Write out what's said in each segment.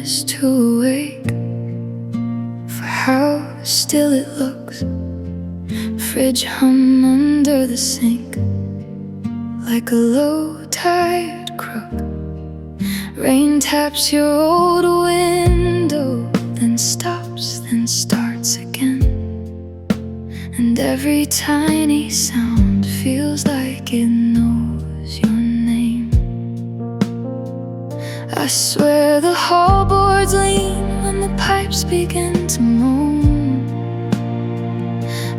is too awake for how still it looks. Fridge hum under the sink like a low-tide crook. Rain taps your old window, then stops, then starts again. And every tiny sound feels like it knows your name. I swear the hallboards lean when the pipes begin to moan.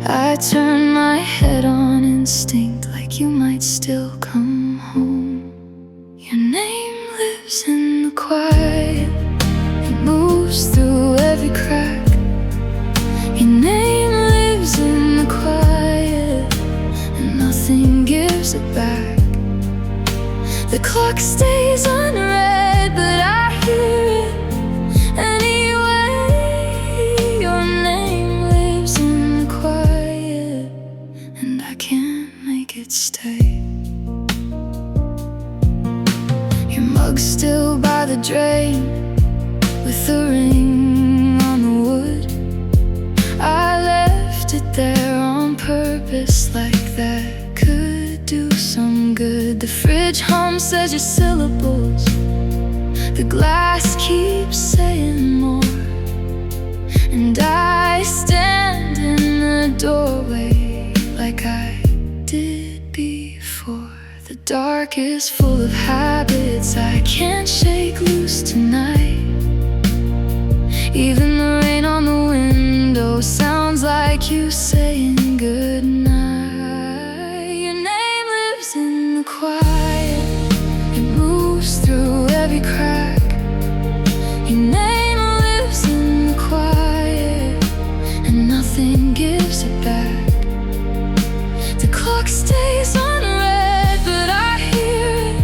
I turn my head on instinct, like you might still come home. Your name lives in the quiet, it moves through every crack. Your name lives in the quiet, and nothing gives it back. The clock stays unread, but I hear it anyway. Your name lives in the quiet, and I can't make it stay. Your mug's still by the drain, with the ring on the wood. I left it there on purpose, like that could do some good. The fridge hum says your syllables, the glass keeps saying more, and I stand in the doorway like I did before. The dark is full of habits I can't shake loose tonight. Even the rain on the window sounds like you saying goodnight. Your name lives in the quiet, it moves through every crack. Your name lives in the quiet, and nothing gives it back. The clock stays unread, but I hear it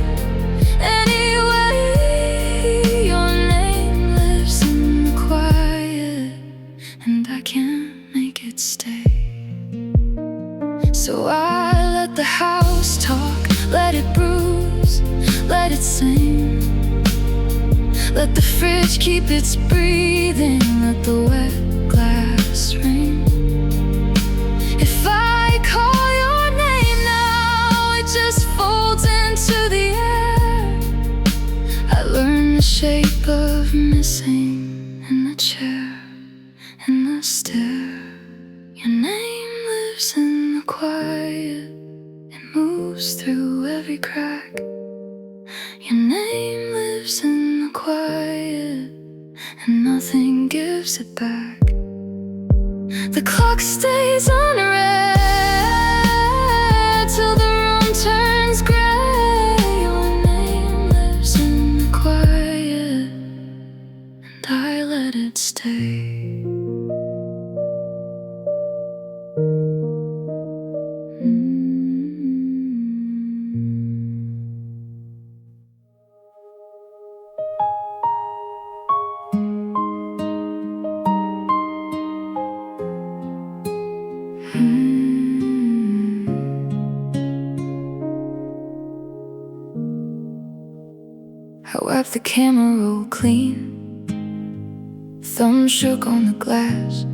anyway. Your name lives in the quiet, and I can't make it stay. So I let the house talk, let it bruise, let it sing. Let the fridge keep its breathing, let the wet glass ring. If I call your name now, it just folds into the air. I learned the shape of missing in the chair, in the stair. Your name lives in the quiet, it moves through every crack. Your name lives in the quiet, and nothing gives it back. The clock stays unread till the room turns gray. Your name lives in the quiet, and I let it stay. I wiped the camera roll clean, thumb shook on the glass.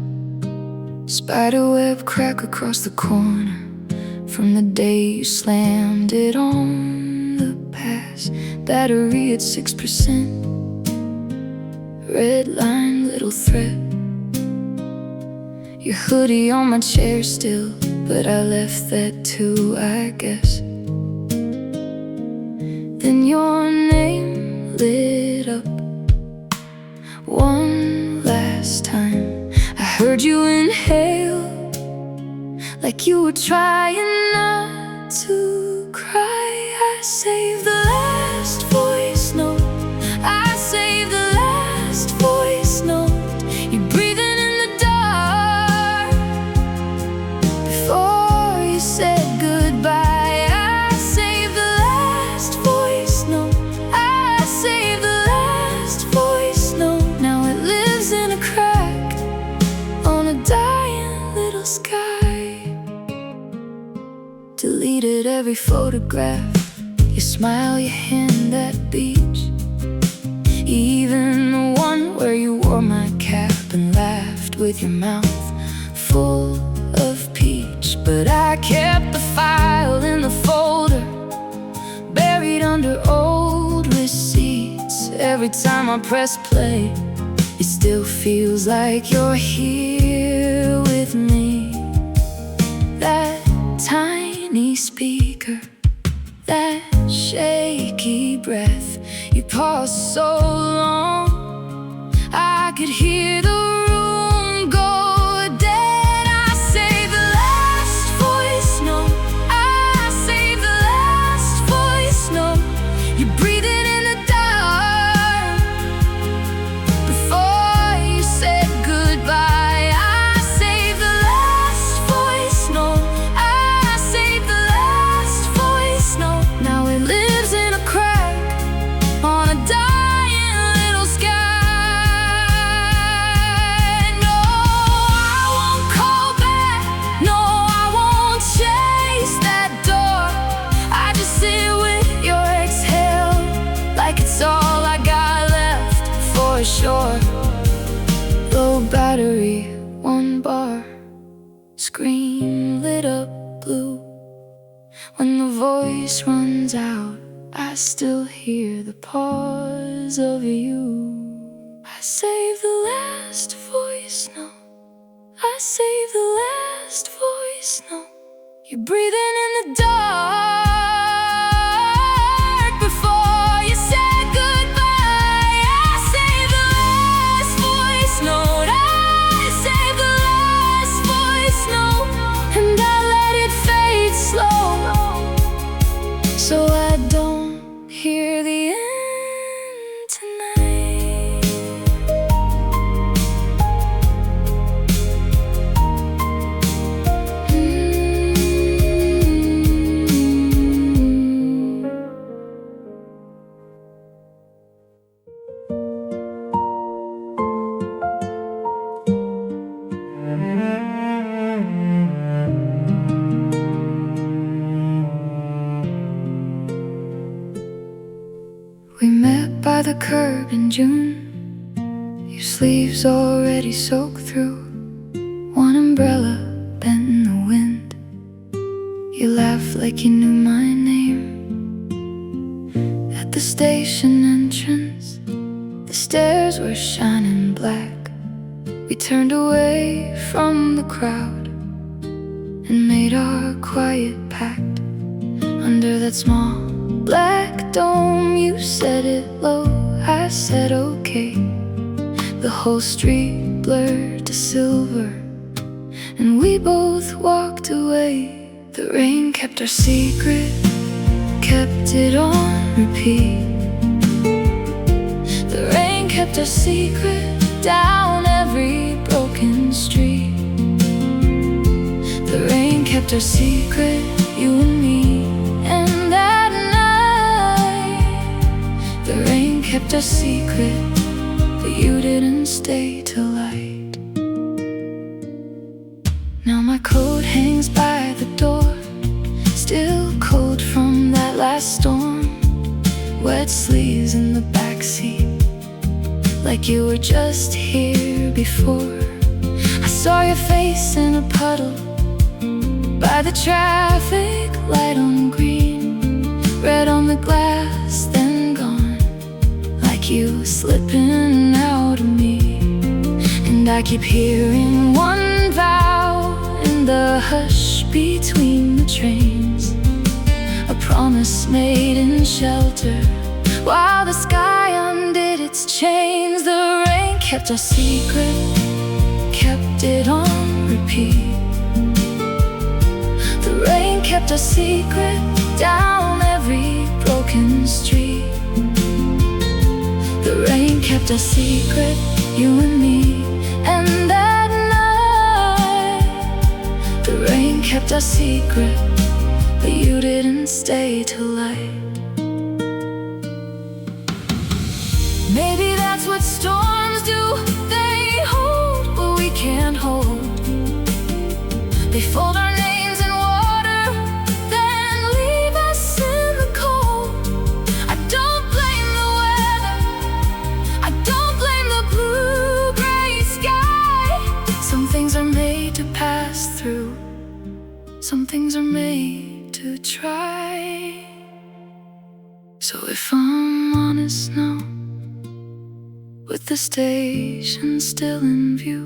Spiderweb crack across the corner from the day you slammed it on the pass. Battery at 6%, red line, little threat. Your hoodie on my chair still, but I left that too, I guess. Then your name lit up one last time. I heard you inhale like you were trying not to cry. I saved the last voice note, I saved the last voice note. You're breathing in the dark before you said goodbye. I saved the last voice note, I saved the last voice note. Now it lives in a crack on a dying little sky. Deleted every photograph, your smile, your hand, that beach. Even the one with your mouth full of peach. But I kept the file in the folder, buried under old receipts. Every time I press play, it still feels like you're here with me. That tiny speaker, that shaky breath, you pause so long, I could hear the room go dead. I save the last voice note, I save the last voice note. You breathe it in the dark before you said goodbye. I save the last voice note, I save the last voice note. Now it lives in a crack on a dying little sky. No, I won't call back, no, I won't chase that door. I just sit with your exhale, like it's all I got left for sure. Low battery, 1 bar, screen lit up blue. When the voice runs out, I still hear the pause of you. I save the last voice note, I save the last voice note. You're breathing in the dark before you said goodbye. I save the last voice note, I save the last voice note. And I let it fade slow, so I don't hear the end tonight. We met by the curb in June, your sleeves already soaked through. One umbrella bent in the wind, you laughed like you knew my name. At the station entrance, the stairs were shining black. We turned away from the crowd and made our quiet pact under that small black dome. You said it low, I said okay. The whole street blurred to silver, and we both walked away. The rain kept our secret, kept it on repeat. The rain kept our secret down every broken street. The rain kept our secret, you and me. And that night, the rain kept our secret, but you didn't stay till light. Now my coat hangs by the door, still cold from that last storm. Wet sleeves in the backseat, like you were just here before. I saw your face in a puddle by the traffic light on green, red on the glass, then gone, like you slipping out of me. And I keep hearing one vow in the hush between the trains, a promise made in shelter while the sky undid its chains. The rain kept our secret, kept it on repeat. The rain kept our secret down every broken street. The rain kept our secret, you and me. And that night, the rain kept our secret, but you didn't stay till light. Maybe that's what storms do, they hold what we can't hold. They fold our names in water, then leave us in the cold. I don't blame the weather, I don't blame the blue-gray sky. late to try. So if I'm honest now, with the station still in view,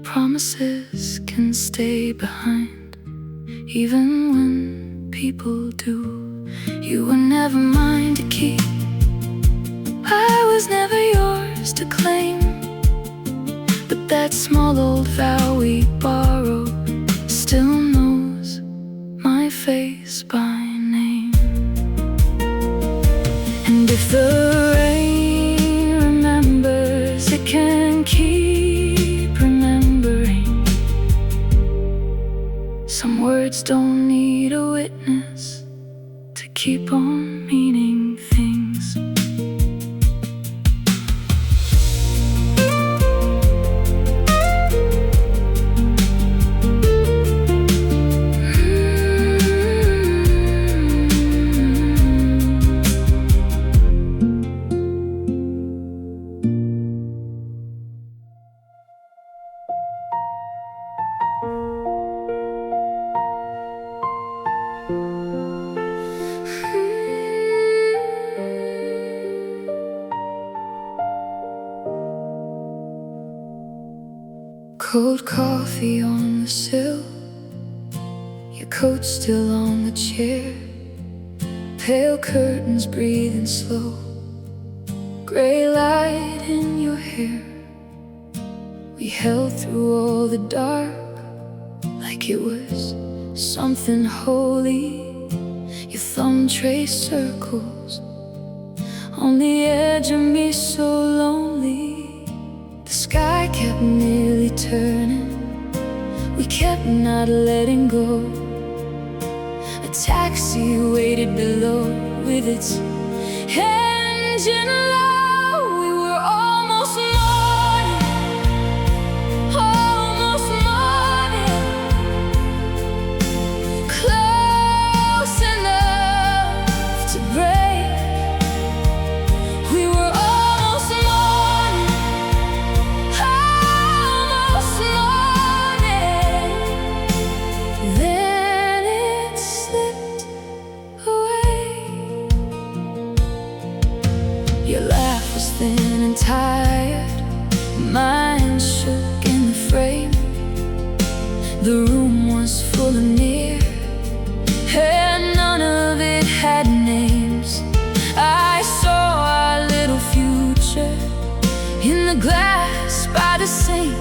promises can stay behind, even when people do. You were never mine to keep, I was never yours to claim. But that small old vow we borrowed still knows my face by name. And if the rain remembers, it can keep remembering. Some words don't need a witness to keep on meaning things. Cold coffee on the sill, your coat still on the chair, pale curtains breathing slow, gray light in your hair. We held through all the dark like it was something holy. Your thumb traced circles on the edge of me so lonely. The sky kept nearly turning, we kept not letting go. A taxi waited below with its engine low. We were almost morning, almost morning, close enough to break. We were almost morning, almost morning. Then it slipped away. Your laugh was thin and tired, mine shook in the frame. The room was full of near, and none of it had names. I saw our little future in the glass by the sink.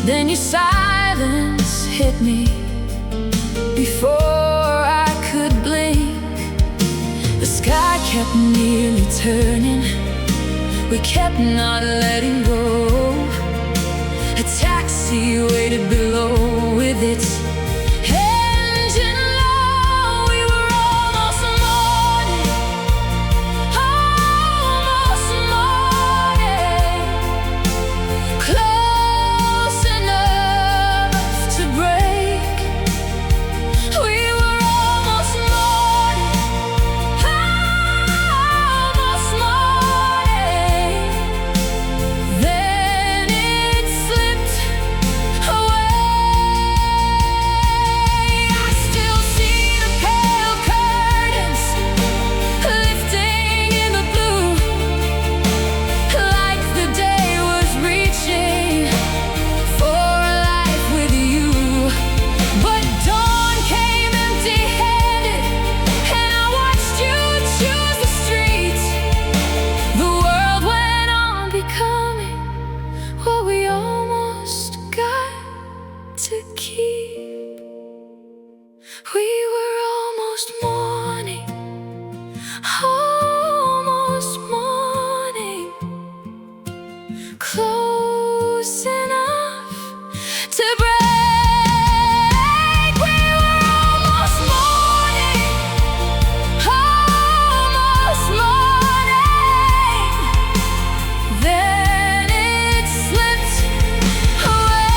Then your silence hit me before I could blink. The sky kept nearly turning, we kept not letting go. A taxi waited below with its engine low. We were almost morning, almost morning, close enough to break. We were almost morning, almost morning. Then it slipped away. I still see the pale curtains lifting in the blue, like the day was reaching for a life with you. But dawn came empty-handed, and I watched you choose the streets. The world went on becoming what we almost got to keep. We were almost morning, almost morning, close enough to break. We were almost morning, almost morning. Then it slipped away.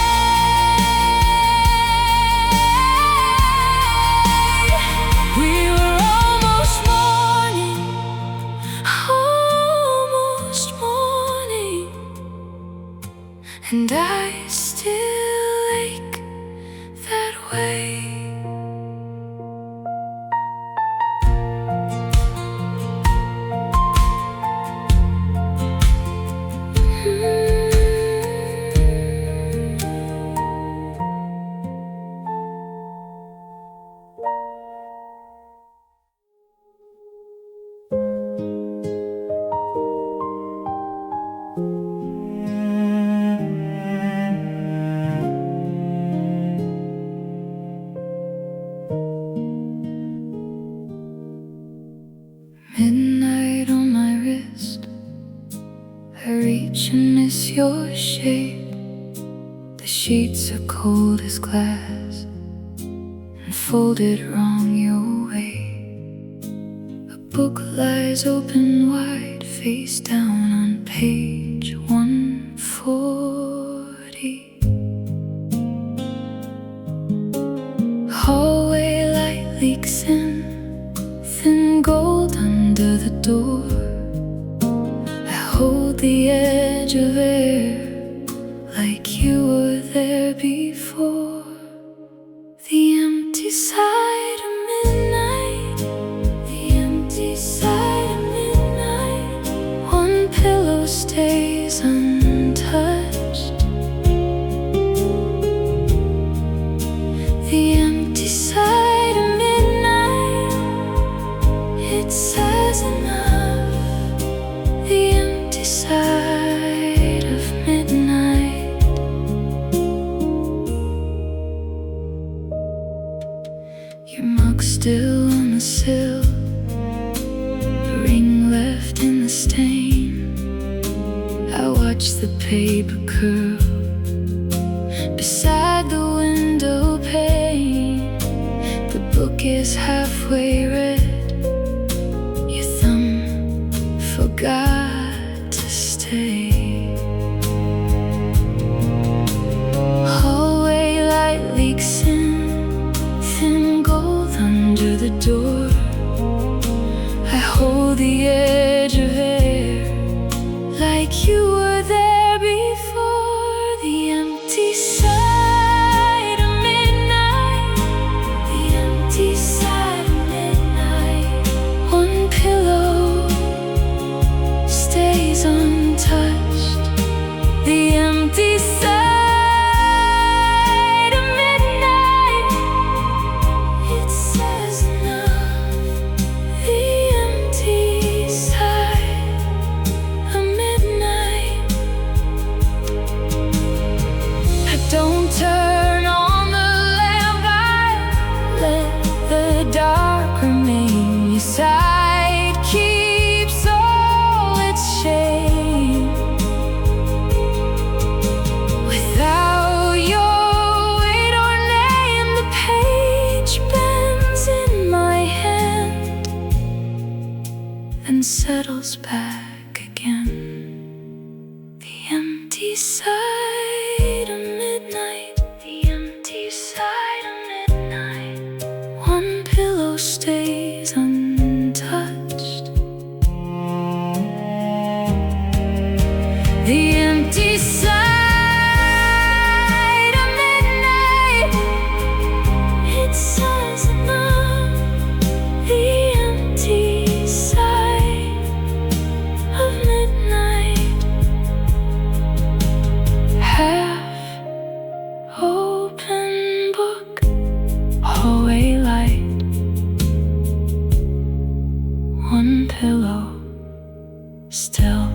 We were your shape. The sheets are cold as glass and folded wrong your way. A book lies open wide, face down on page 140. Hallway light leaks in, thin gold under the door. I hold the edge of air like you were there before. The empty side of midnight, the empty side of midnight. One pillow stays untouched. The empty side of midnight, it says enough. The empty side of midnight. Your mug still on the sill, the ring left in the stain. I watch the paper curl beside the window pane. The book is halfway read, your thumb forgot to stay. Hallway light leaks in, thin gold under the door. I hold the edge of air like you were there before. The empty side of midnight, the empty side of midnight. One pillow stays untouched. The empty side of midnight, it says enough. The empty side of midnight. I don't turn on the lamp, I let the dark remain. Your side keeps all its shame. Without your weight or name, the page bends in my hand and settles back again. The empty side of midnight, the empty side of midnight. One pillow stays untouched. The empty side of midnight, it says enough. The empty side of midnight. Half open book, hallway light. One pillow still.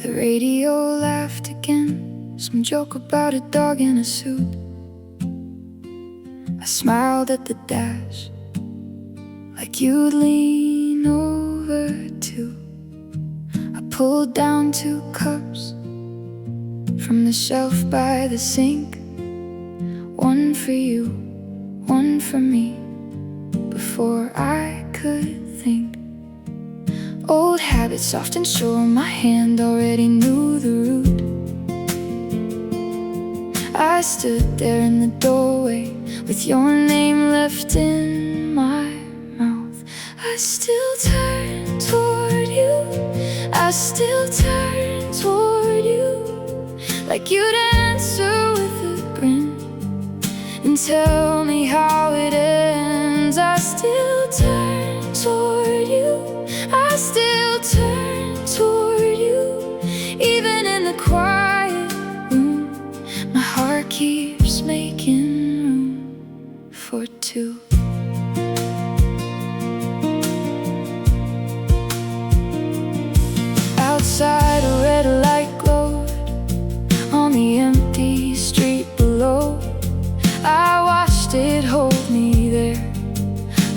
The radio laughed again, some joke about a dog in a suit. I smiled at the dash, like you'd lean over too. I pulled down 2 cups from the shelf by the sink. One for you, one for me, before I could think. Old habits often sure, my hand already knew the route. I stood there in the doorway with your name left in my mouth. I still turn toward you, I still turn toward you, like you'd answer with a grin and tell me how it ends. I still turn toward you, I still turn toward you, even in the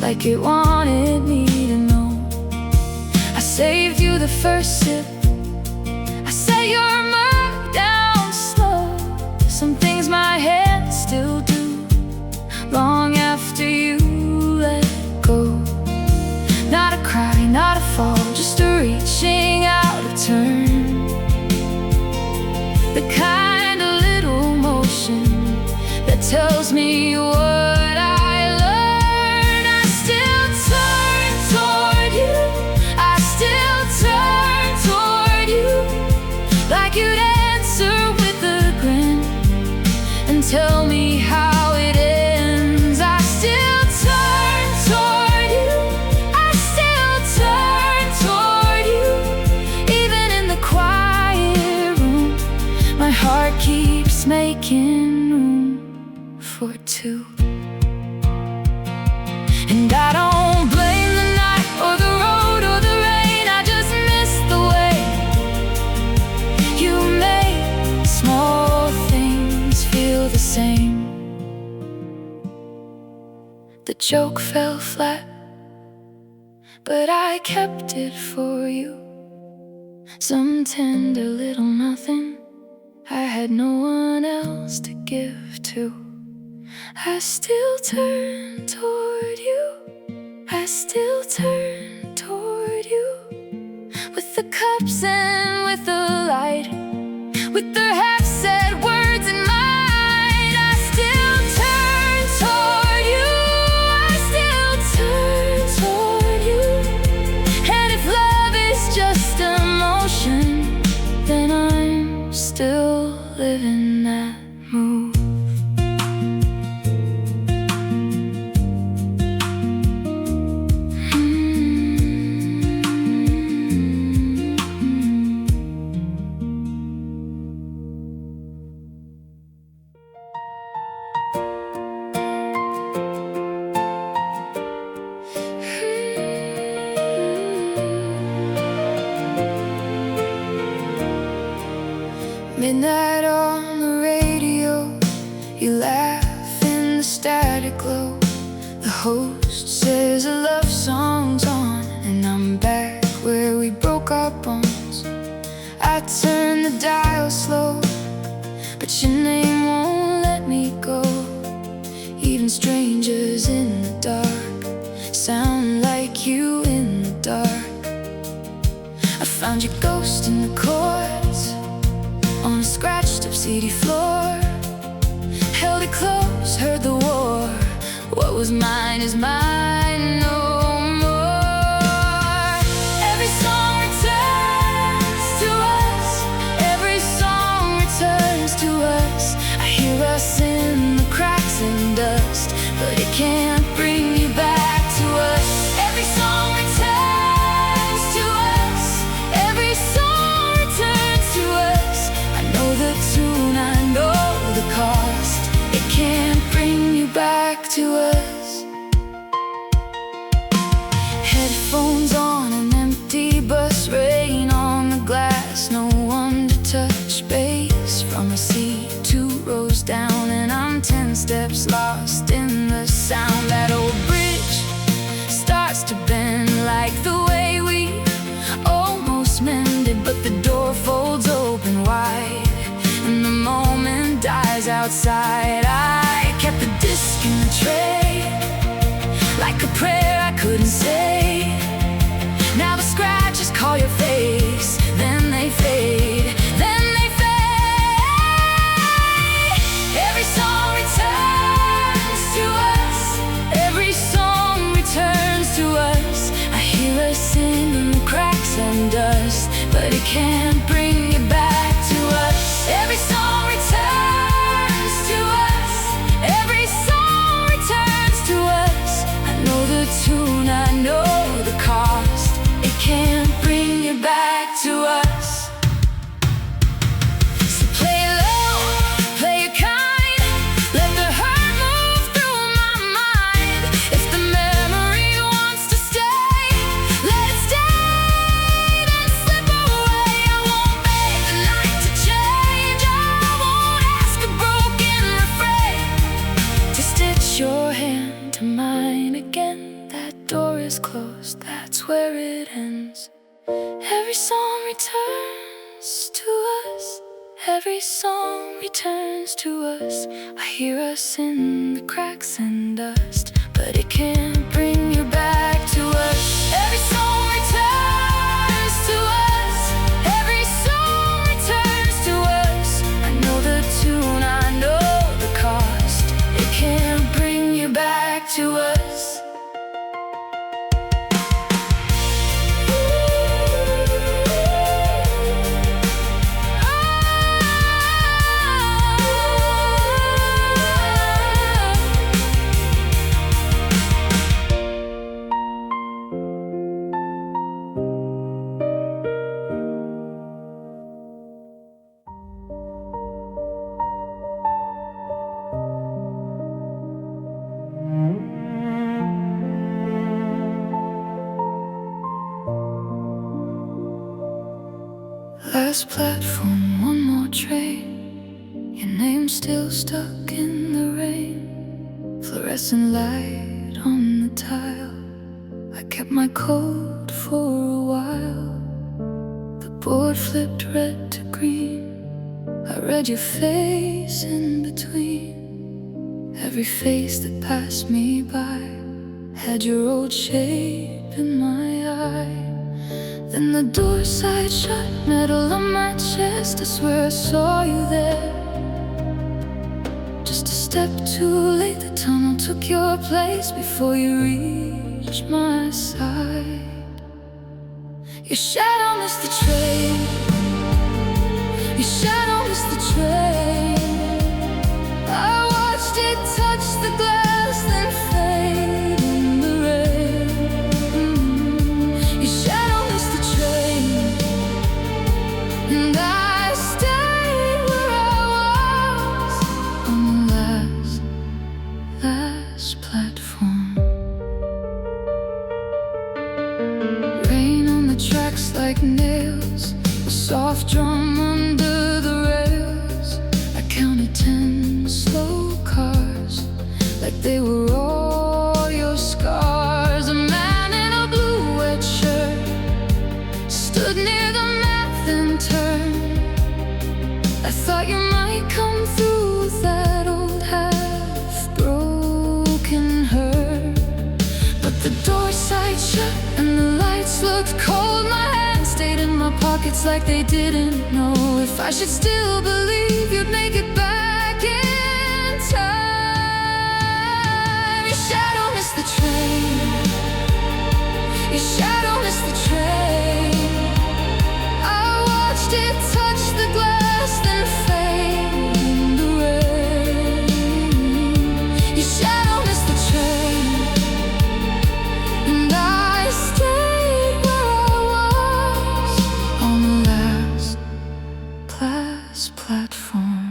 like it wanted me to know. I saved you the first sip, I set your mug down slow. Some things my hands still do long after you let go. Not a cry, not a fall, just a reaching out of turn. The kind of little motion that tells me what I learned. I still turn toward you, I still turn toward you, like you'd answer with a grin and tell me how it ends. I still turn toward you, I still turn toward you. Even in the quiet room, my heart keeps making room for two. And I don't blame the night or the road or the rain, I just miss the way you make small things feel the same. The joke fell flat, but I kept it for you. Some tender little nothing I had no one else to give to. I still turn toward you, I still turn toward you, with the cups and with the light, with the half-said words in mind. I still turn toward you, I still turn toward you. And if love is just emotion, then I'm still living that move. Midnight on the radio, you laugh in the static glow. The host says a love song's on, and I'm back where we broke our bones. I turn the dial slow, but your name won't let me go. Even strangers in the dark sound like you in the dark. I found your ghost in the chords on a scratched up city floor. Held it close, heard the war. What was mine is mine no more. Every song returns to us, every song returns to us. I hear us in the cracks and dust, but it can't bring you back to us. Every song returns to us, every song returns to us. I know the tune, I know the cost, it can't bring you back to us. Headphones on an empty bus, rain on the glass, no one to touch base. From a seat 2 rows down, and I'm 10 steps lost in the sound. That old bridge starts to bend like the way we almost mended, but the door folds open wide and the moment dies outside. I kept the disc in the tray, like a prayer I couldn't say. Now the scratches call your face, then they fade, then they fade. Every song returns to us, every song returns to us. I hear us in the cracks and dust, but it can't bring you back to us. Every song returns to us, every song returns to us. I know the tune, I know the cost, it can't bring you back to us. So play it low, play it kind, let the hurt move through my mind. If the memory wants to stay, let it stay, then slip away. I won't beg the night to change, I won't ask a broken refrain to stitch your hand to mine again. that door is closed, that's where it ends. Every song returns to us. Every song returns to us. I hear us in the cracks and dust, but it can't bring you back to us. Every song returns to us. Every song returns to us. I know the tune, I know the cost. It can't bring you back to us. Last platform, one more train. Your name's still stuck in the rain. Fluorescent light on the tile. I kept my coat for a while. The board flipped red to green. I read your face in between. Every face that passed me by had your old shape in my eye. Then the door side shut, metal on my chest. I swear I saw you there. Just a step too late, the tunnel took your place before you reached my side. Your shadow missed the train. Your shadow missed the train. I watched it touch the glass, then fade in the rain. Your shadow missed the train, and I stayed where I was on the last platform. Rain on the tracks like nails, a soft drum under the rails. I counted 10 slow cars, like they were all your scars. A man in a blue wet shirt stood near the map and turned. I thought you might come through with that old half-broken hurt, but the door side shut and the lights looked cold. My hands stayed in my pockets like they didn't know if I should still believe you'd make it back in time. Your shadow missed the train. Your shadow missed the train. I watched it touch the glass, then fade in the rain. Your shadow missed the train, and I stayed where I was on the last platform.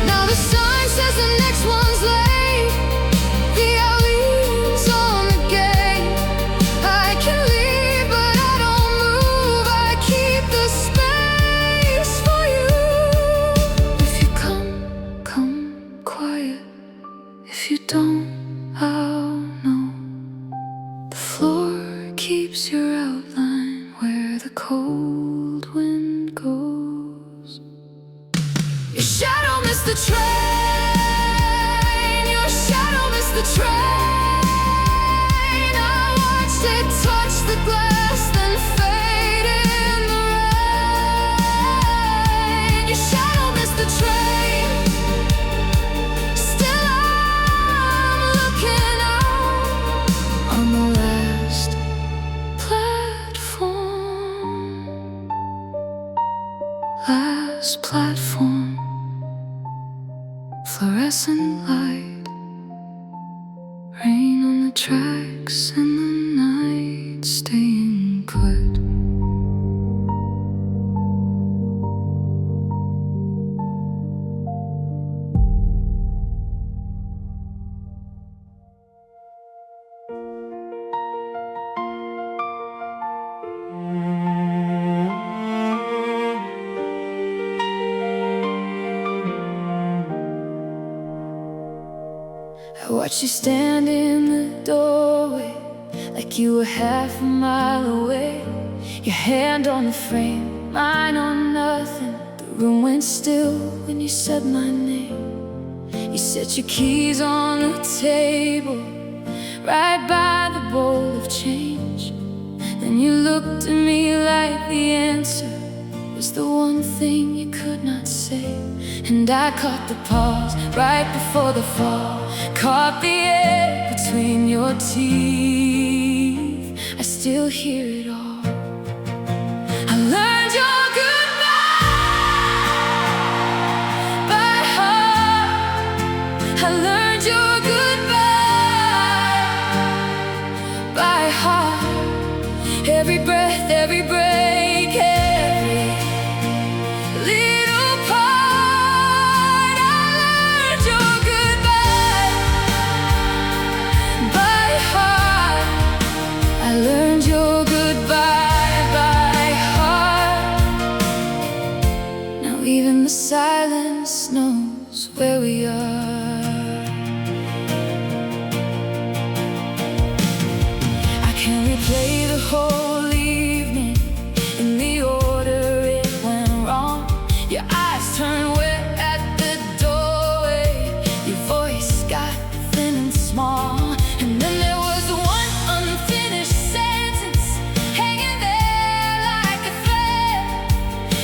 Now the sign says the next one's late. The alley's on the gate. I can leave, but I don't move. I keep the space for you. If you come quiet. If you don't, I'll know. The floor keeps your outline where the cold wind goes. Your shadow missed the train. Your shadow missed the train. I watched it touch the glass, then fade in the rain. Your shadow missed the train. Still I'm looking out on the last platform. Last platform. Fluorescent light. Rain on the tracks and the night staying put. Watch you stand in the doorway like you were half a mile away. Your hand on the frame, mine on nothing. The room went still when you said my name. You set your keys on the table, right by the bowl of change. Then you looked at me like the answer was the one thing you could not say. And I caught the pause right before the fall, caught the air between your teeth. I still hear it all. I learned your goodbye by heart. I learned your goodbye by heart. Every breath, every break, every little part. I learned your goodbye by heart. I learned your goodbye by heart. Now even the silence knows where we are. I can't replay the whole evening in the order it went wrong. Your eyes turned wet at the doorway. Your voice got thin and small. And then there was one unfinished sentence hanging there like a thread.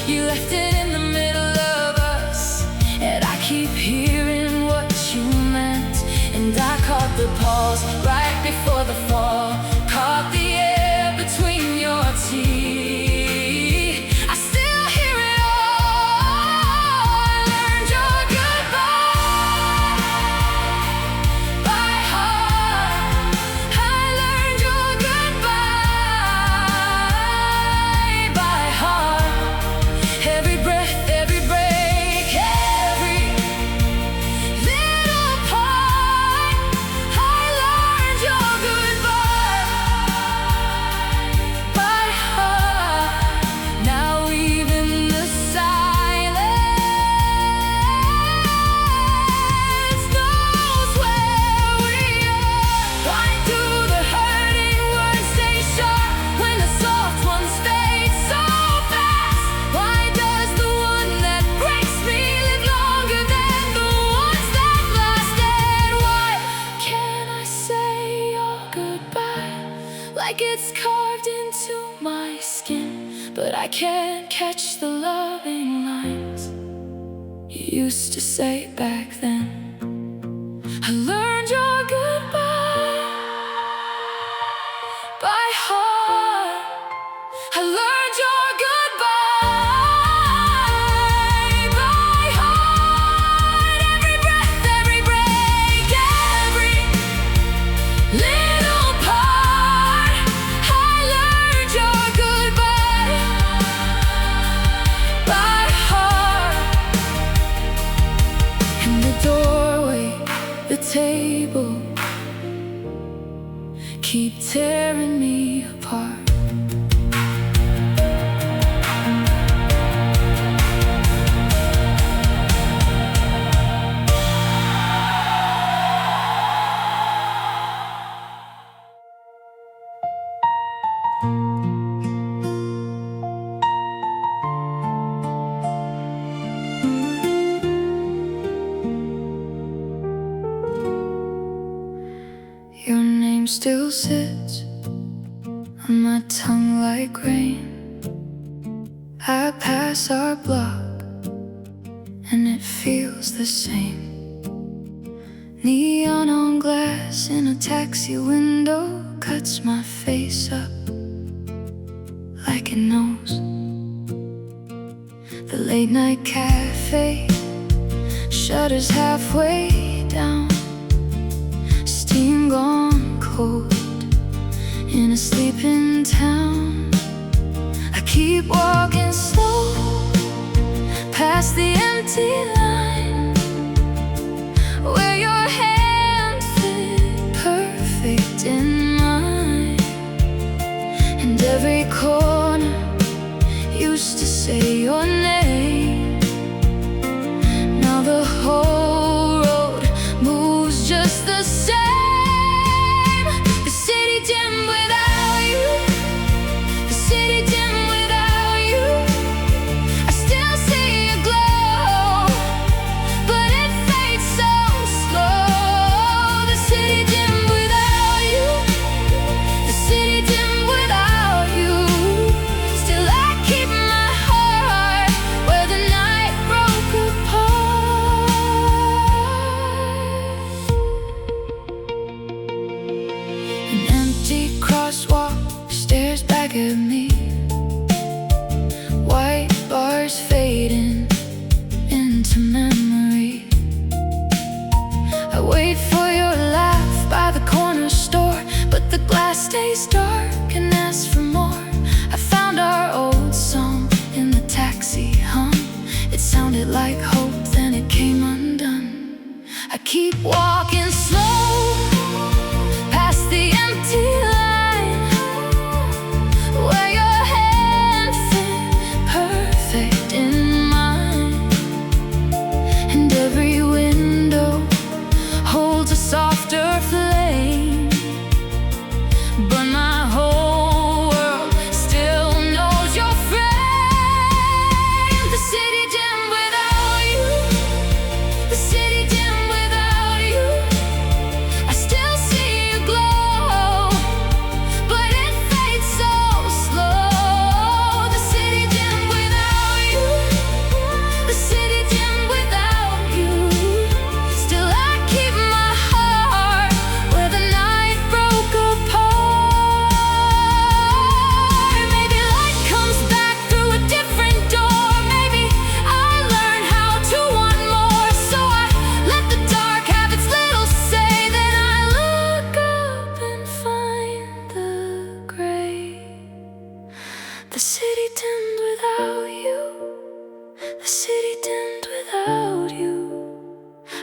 You left it in the middle of us, and I keep hearing what you meant. And I caught the pause right before the fall, caught the air between your teeth. I still hear it all. I learned your goodbye by heart. I learned your goodbye by heart. Every breath, every break, every little part. I learned your goodbye by heart. Now even the silence knows where we are. Why do the hurting words stay sharp when the soft ones fade so fast? Why does the one that breaks me live longer than the ones that lasted? Why can't I say your goodbye like it's carved into my skin, but I can't catch the loving lines you used to say back then? I learned your goodbye by heart. I learned your goodbye by heart. Every breath, every break, every little part. I learned your goodbye by heart. In the doorway, the table keep tearing me apart. Your name still sits on my tongue like rain. I pass our block and it feels the same. Neon on glass in a taxi window cuts my face up like it knows. The late night cafe shutters halfway down, steam gone cold in a sleeping town. I keep walking slow past the empty line where your hand fit perfect in mine. And every corner used to say your name. Now the whole road moves just the same. crosswalk, stares back at me. White bars fading into memory. I wait for your laugh by the corner store, but the glass stays dark and asks for more. I found our old song in the taxi hum. It sounded like hope, then it came undone. I keep walking slow past the empty line, where your hand fit perfect in mine, and every window holds a softer flame, but my whole world still knows your frame. The city dim without you, the city dim without you. I still see you glow, but it fades so slow. The city dim without you, the city dim without you. Still I keep my heart where the night broke apart. Maybe light comes back through a different door. Maybe I learn how to want more. So I let the dark have its little say. Then I look up and find the gray. The city dimmed without you, the city dimmed without you.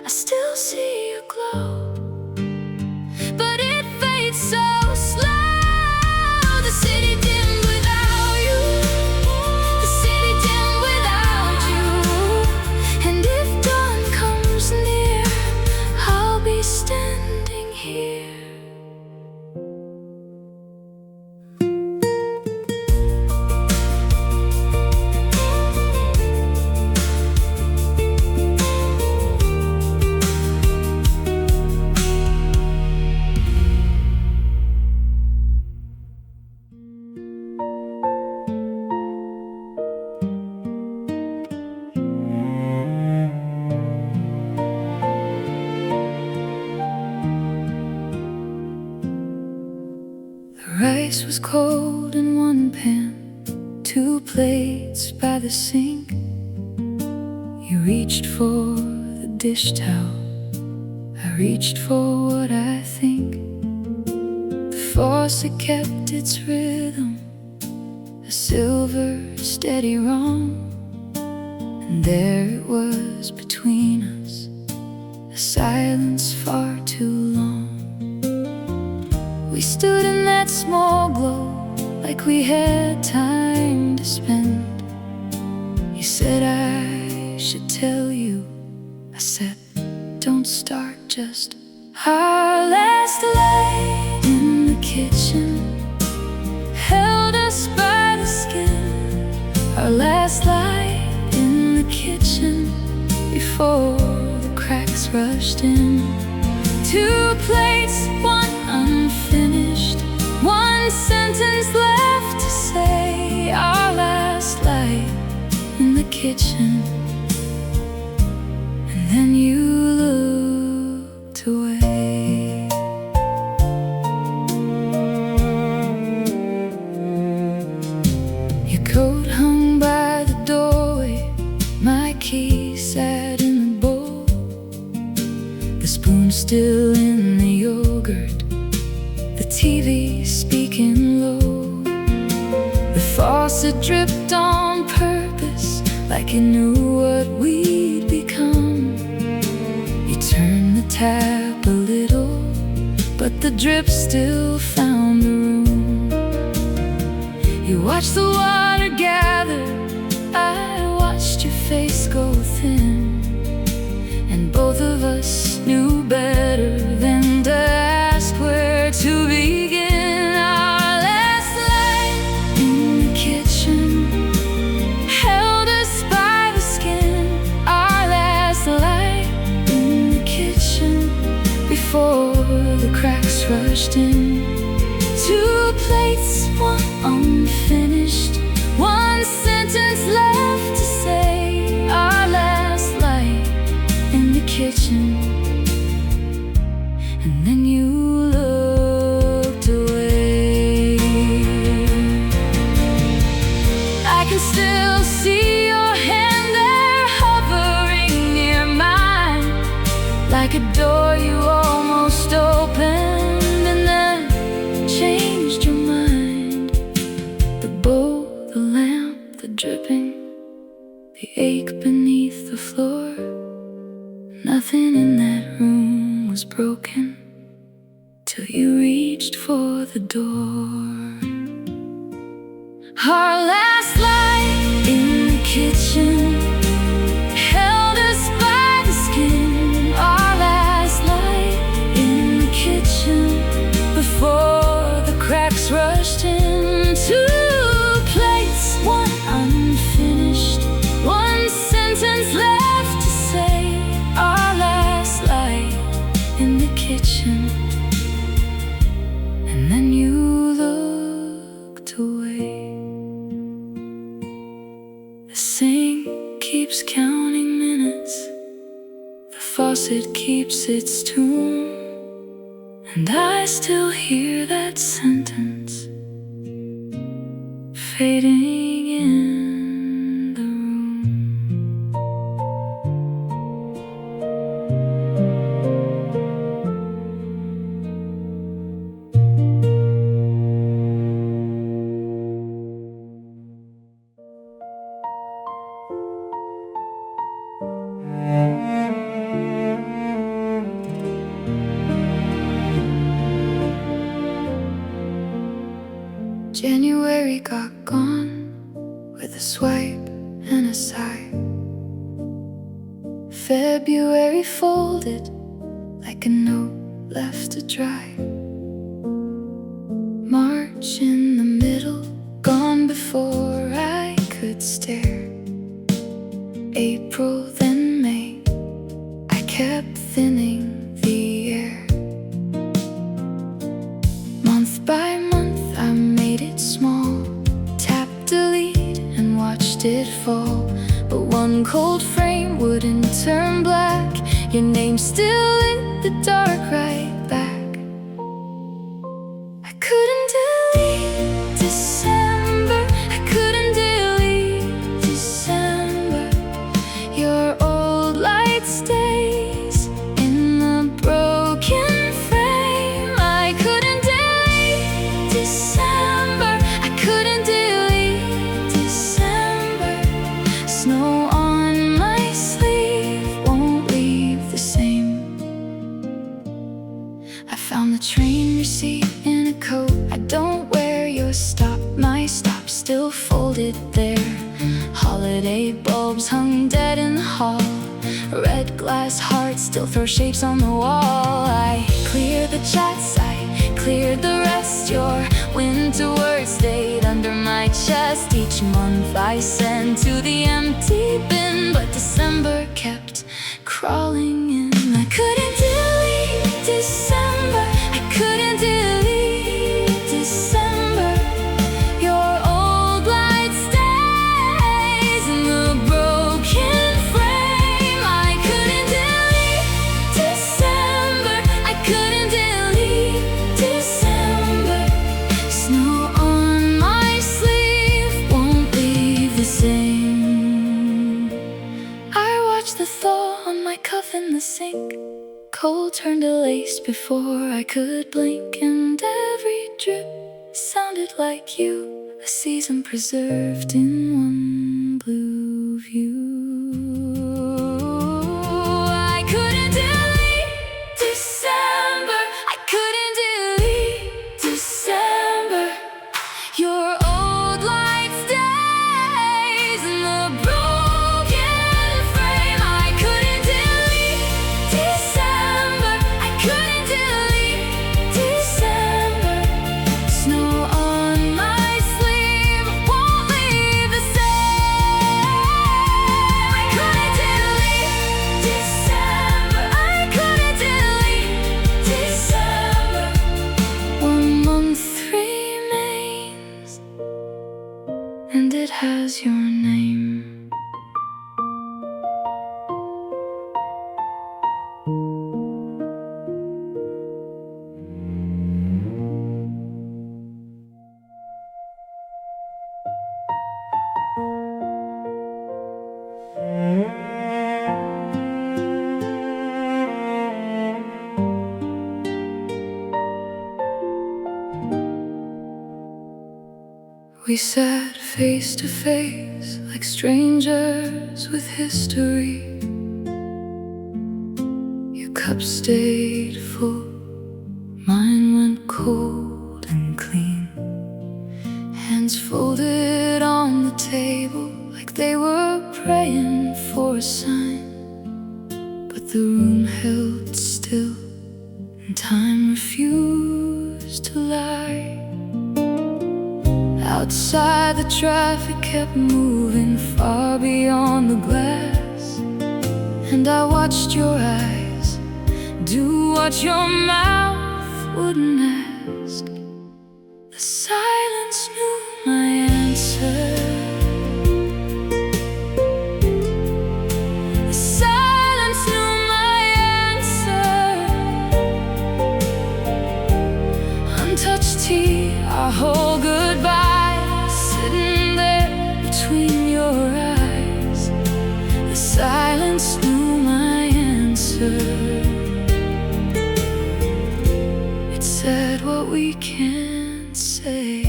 I still see you glow, but it fades so slow. The city dimmed without you, the city dimmed without you. And if dawn comes near, I'll be standing here. The rice was cold in one pan, 2 plates by the sink. You reached for the dish towel, I reached for what I think. The faucet kept its rhythm, a silver steady wrong. And there it was between us, a silence far too long. We stood in that small glow like we had time to spend. You said I should tell you, I said don't start, just our last light in the kitchen held us by the skin. Our last light in the kitchen before the cracks rushed in. 2 plates, 1 unfinished, 1 sentence left to say. Our last light in the kitchen, and then you looked away. Your coat hung by the doorway, my key sat in the bowl, the spoon still in the yogurt, the TV speaking low. The faucet dripped on purpose, like it knew what we'd become. You turned the tap a little, but the drip still found the room. You watched the water gather, I watched your face go thin, and both of us knew better than to ask where to begin. Our last light in the kitchen held us by the skin. Our last light in the kitchen before the cracks rushed in. 2 plates, 1 unfinished, 1 sentence left to say. Our last light in the kitchen, and then you looked away. ache beneath the floor. Nothing in that room was broken till you reached for the door. Our last light in the kitchen held us by the skin. Our last light in the kitchen before the cracks rushed into place. One unfinished, one sentence left to say. Our last light in the kitchen, and then you looked away. The sink keeps counting minutes, the faucet keeps its tune, and I still hear that sentence fading in the room. January got gone with a swipe and a sigh. February folded like a note left to dry. March in the middle, gone before I could stare. April, then May, I kept thinning the air. Month by month I made it small, tapped delete and watched it fall. But one cold frame wouldn't turn black, your name still lit the dark right back. I couldn't delete December, I couldn't delete December. Your old light stays in the broken frame. I couldn't delete December, I couldn't delete December. Snow on my sleeve won't leave the same. I found the train receipt in a coat I don't wear. Your stop, my stop, still folded there. Holiday bulbs hung dead in the hall. Red glass hearts still throw shapes on the wall. I cleared the chats, I cleared the rest. Your winter words stayed under my chest. Each month I sent to the empty bin, but December kept crawling in. I couldn't delete December, I couldn't delete December. Your old light stays in the broken frame. I couldn't delete December, I couldn't delete December. Snow on my sleeve won't leave the same. I watched the thaw on my cuff in the sink. Cold turned to lace before I could blink, and every drip sounded like you, a season preserved in one blue view. I couldn't delete December, I couldn't delete December. Your old light stays in the broken frame. I couldn't delete December, I couldn't delete December. Snow on my sleeve won't leave the same. I couldn't delete December, I couldn't delete December. 1 month remains, and it has your name. We sat face to face like strangers with history. Your cup stayed full, mine went cold and clean. Hands folded on the table like they were praying for a sign. But the room held still and time refused to lie. Outside the traffic kept moving far beyond the glass, and I watched your eyes do what your mouth wouldn't ask. The silence knew my answer. The silence knew my answer. Untouched tea, our whole goodbye, sitting there between your eyes. The silence knew my answer. It said what we can't say.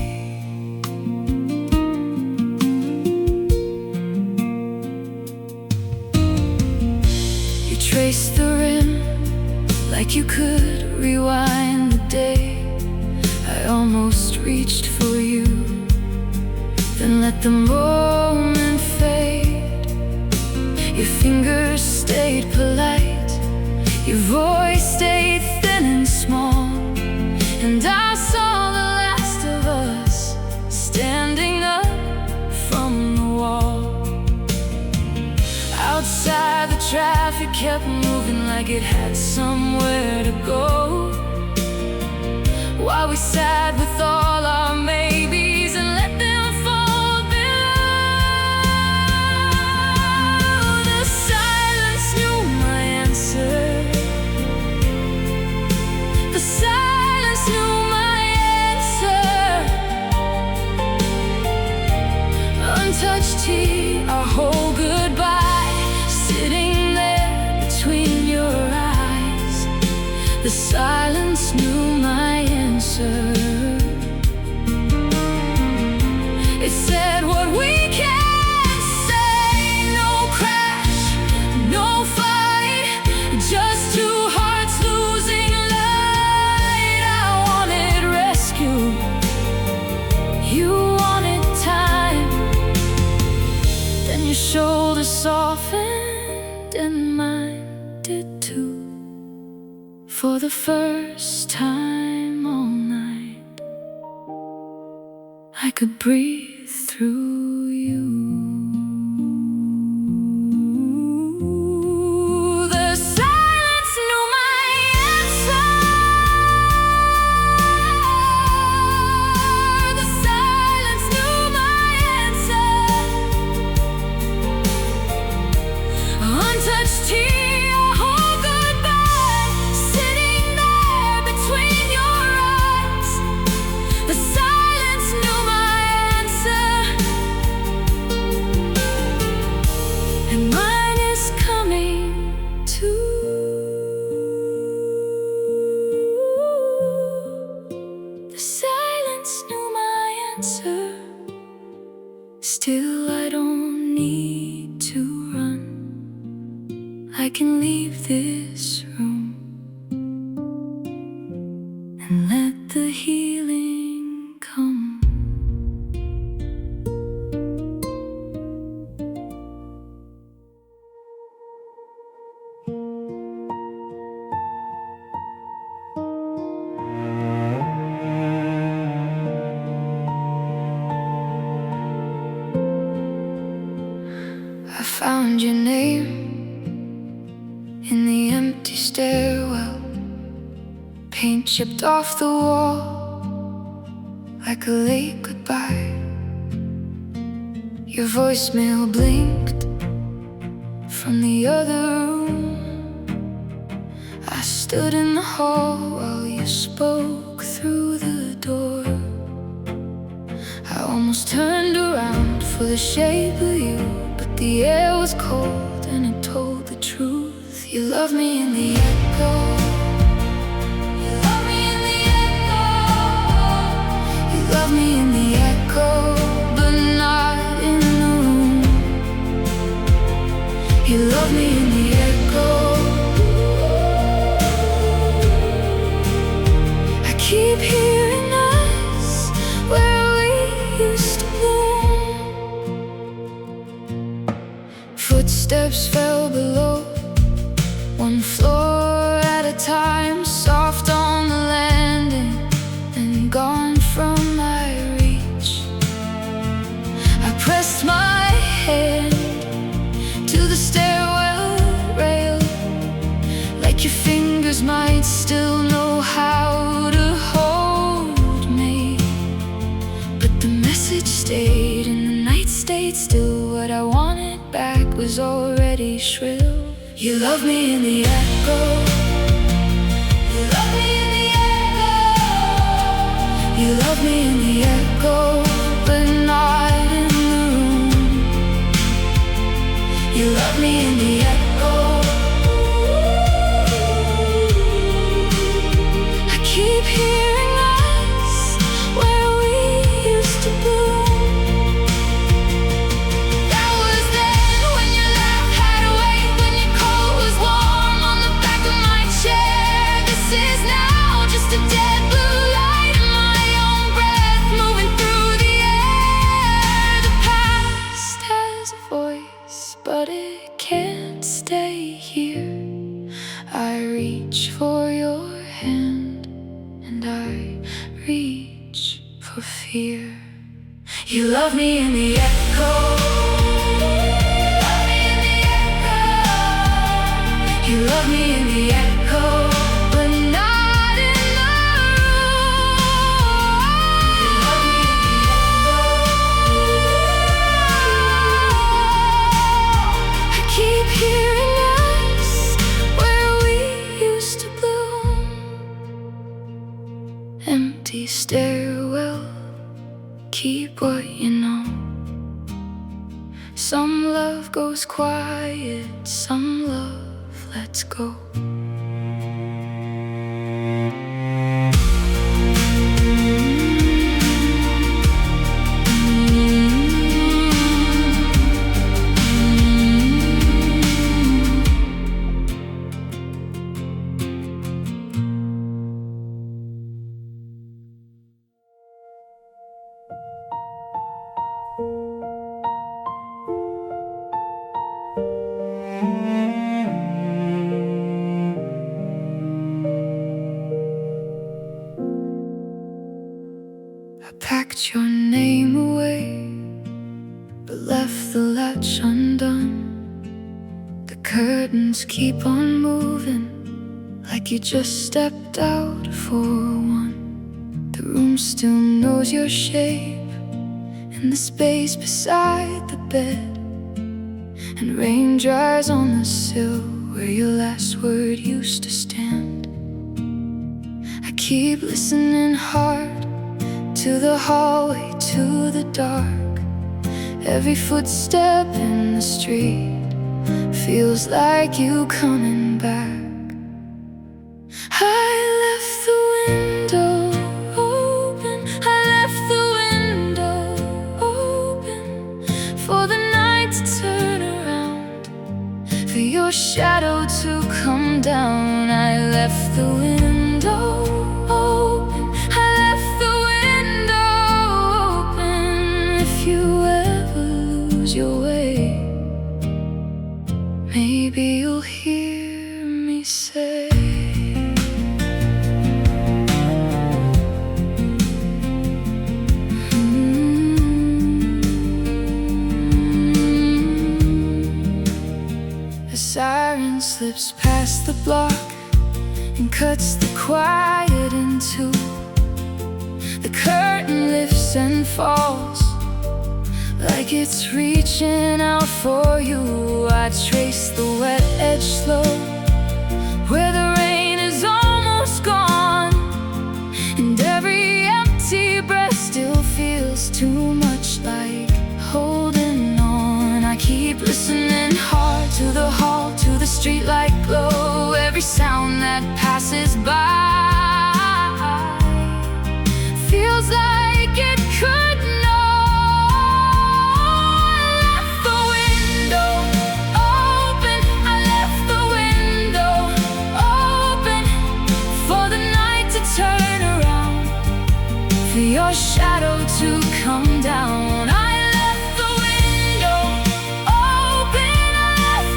You traced the rim like you could rewind the day. I almost reached for you, then let the moment fade. Your fingers stayed polite, your voice stayed thin and small, and I saw the last of us standing up from the wall. Outside the traffic kept moving like it had somewhere to go, while we sat with all our maybes and let them fall below. The silence knew my answer. The silence knew my answer. Untouched tea, our whole goodbye, sitting there between your eyes. The silence knew my answer. It said what we can't say. No crash, no fight, just two hearts losing light. I wanted rescue, you wanted time. Then your shoulders softened and mine did too. For the first time all night, I could breathe through you. The silence knew my answer. The silence knew my answer. Untouched tea, a whole goodbye, sitting there between your eyes. The silence knew my answer, and mine is coming too. The silence knew my answer. Still, I don't need to run. I can leave this room and let the healing come. I found your name in the empty stairwell, paint chipped off the wall like a late goodbye. Your voicemail blinked from the other room. I stood in the hall while you spoke through the door. I almost turned around for the shape of you, but the air was cold and it told the truth. You love me in the echo. You love me in the echo. You love me in the echo. footsteps fell below, one floor at a time, soft on the landing and gone from my reach. I pressed my hand to the stairwell rail, like your fingers might still know how to hold me. But the message stayed and the night stayed still. What I wanted back was already shrill. You love me in the echo. You love me in the echo. You love me in the echo, but not in the room. You love me in the echo. I keep hearing us where we used to bloom. That was then, when your laugh had a weight, when your coat was warm on the back of my chair. This is now just a dead blue light in my own breath, moving through the air. The past has a voice, but it can't stay here. I reach for your hand, and I reach for fear. You love me in the echo. Love me in the echo. You love me in the echo, but not in the room. You love me in the echo. I keep hearing us where we used to bloom. Empty stairwell, keep what you know. Some love goes quiet, some love lets go. I packed your name away, but left the latch undone. The curtains keep on moving, like you just stepped out for one. The room still knows your shape, and the space beside the bed, and rain dries on the sill where your last word used to stand. I keep listening hard to the hallway, to the dark. Every footstep in the street feels like you coming back. I left the window open, I left the window open for the night to turn around, for your shadow to come down. I left the window open, I left the window open. If you ever lose your way, maybe you'll hear me say, a siren slips past the block and cuts the quiet in two. The curtain lifts and falls like it's reaching out for you. I trace the wet edge slow, where the rain is almost gone, and every empty breath still feels too much like holding on. I keep listening hard to the hall, to the streetlight glow. Every sound that passes by feels like it could know. I left the window open, I left the window open for the night to turn around, for your shadow to come down. I left the window open, I left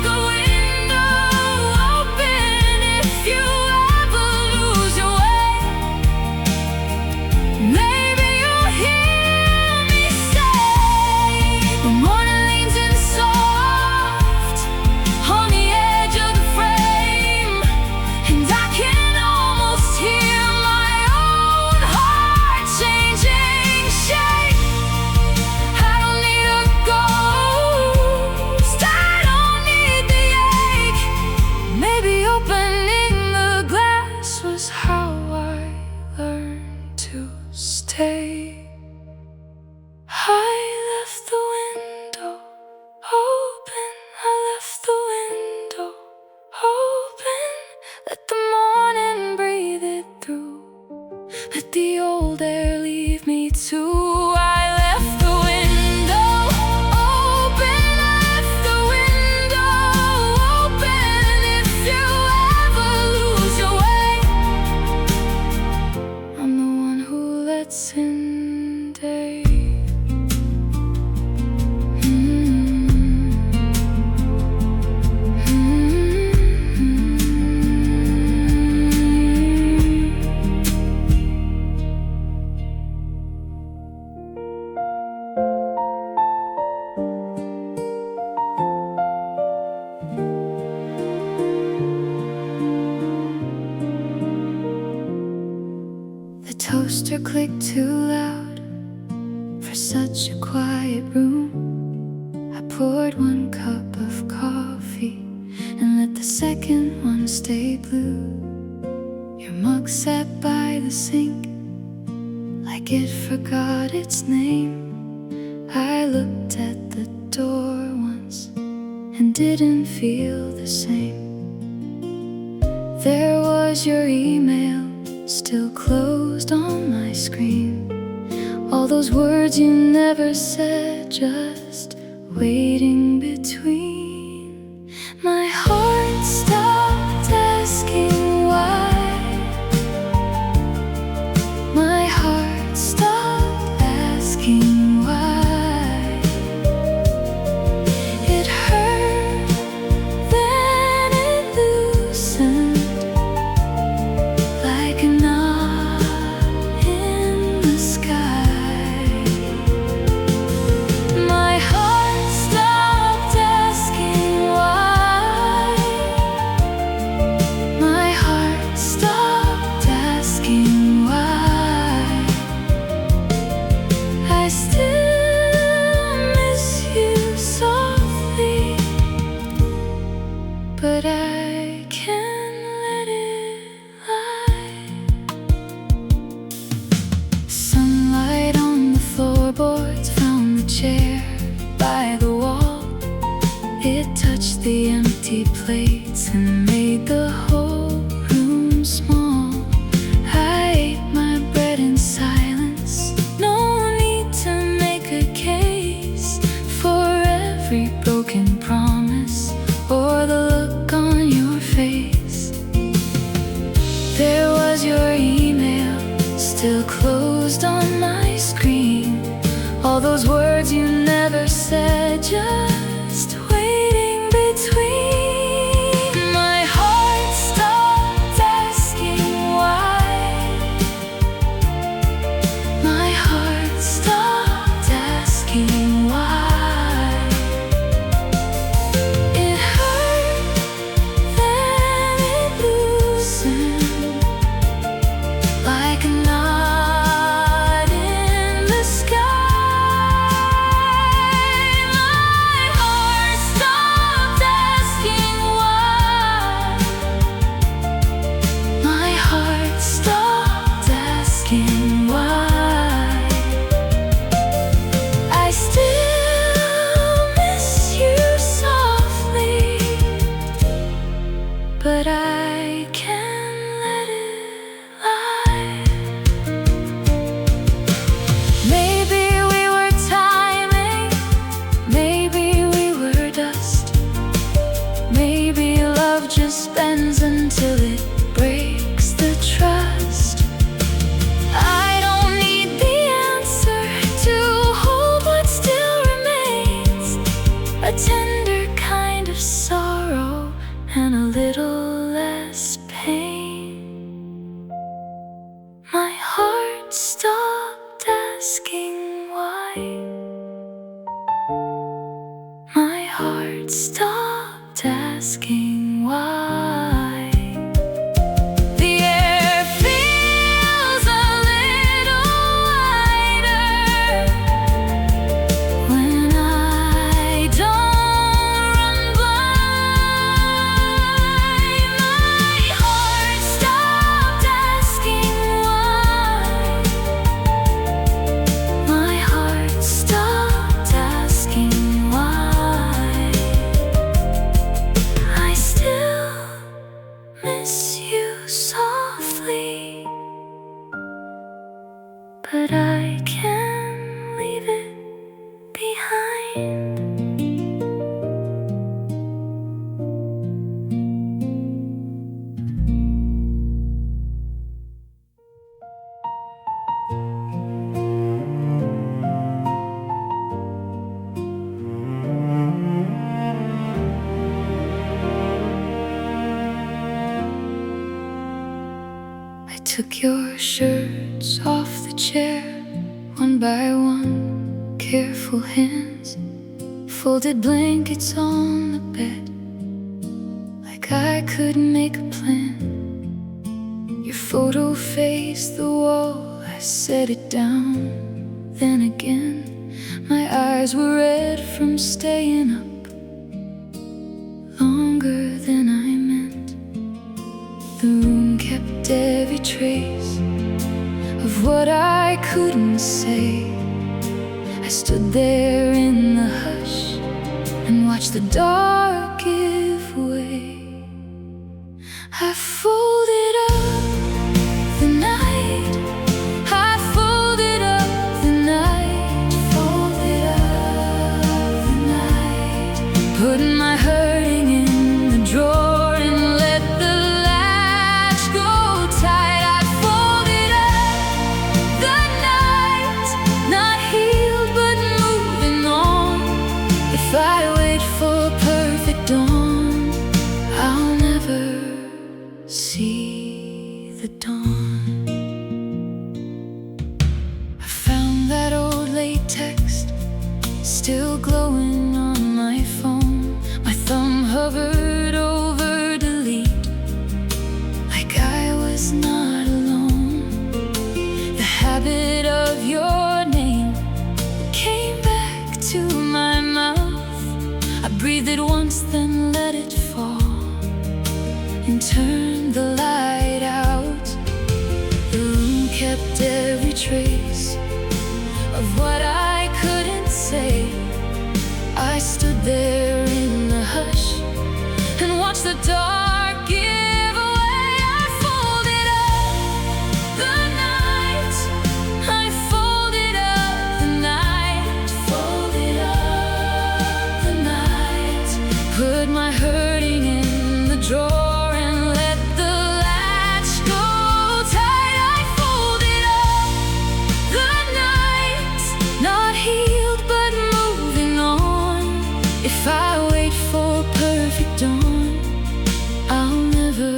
to stay. I left the window open, I left the window open. Let the morning breathe it through, let the old air leave me too. I left the window open, I left the window open. If you ever lose your way, I'm the one who lets in day. The toaster clicked too loud for such a quiet room. I poured one cup of coffee and let the second one stay blue. Your mug sat by the sink like it forgot its name. I looked at the door once and didn't feel the same. There was your email still closed on my screen. All those words you never said, just waiting between. My heart stopped asking why. My heart stopped asking why. It hurt, then it loosened like a knot in the sky. My heart stopped asking why. My heart stopped asking why. I still miss you softly, but I can't let it lie. Sunlight on the floorboards found the chair by the wall. It touched the empty plates and made the whole room small. I ate my bread in silence, no need to make a case for every broken promise or the look on your face. There was your email still closed on my screen. All those words you never said, just waiting between. My heart stopped asking why. My heart stopped asking why. It hurt, then it loosened like a knot in the sky. My but I can't leave it behind. I took your shirts off the chair, one by one, careful hands, folded blankets on the bed, like I could make a plan. Your photo faced the wall, I set it down. Then again, my eyes were red from staying up longer than I meant. The room kept every trace of what I couldn't say. I stood there in the hush and watched the dark give way. I folded up the night, I folded up the night, folded up the night, put my hurting in the drawer and let the latch go tight. I folded up the night, not healed but moving on. If I wait for a perfect dawn, I'll never see the dawn. I found that old late text still glowing on my phone. My thumb hovered over delete, like I was not alone. The habit of your name came back to my mouth. I breathed it once, then let it fall, and turned the light out. The room kept every trace of what I couldn't say. I stood there in the hush and watched the dark give away. I folded up the night, I folded up the night, folded up the night, put my hurting in the drawer and let the latch go tight. I folded up the night, not healed but moving on. If I wait for a perfect dawn, I'll never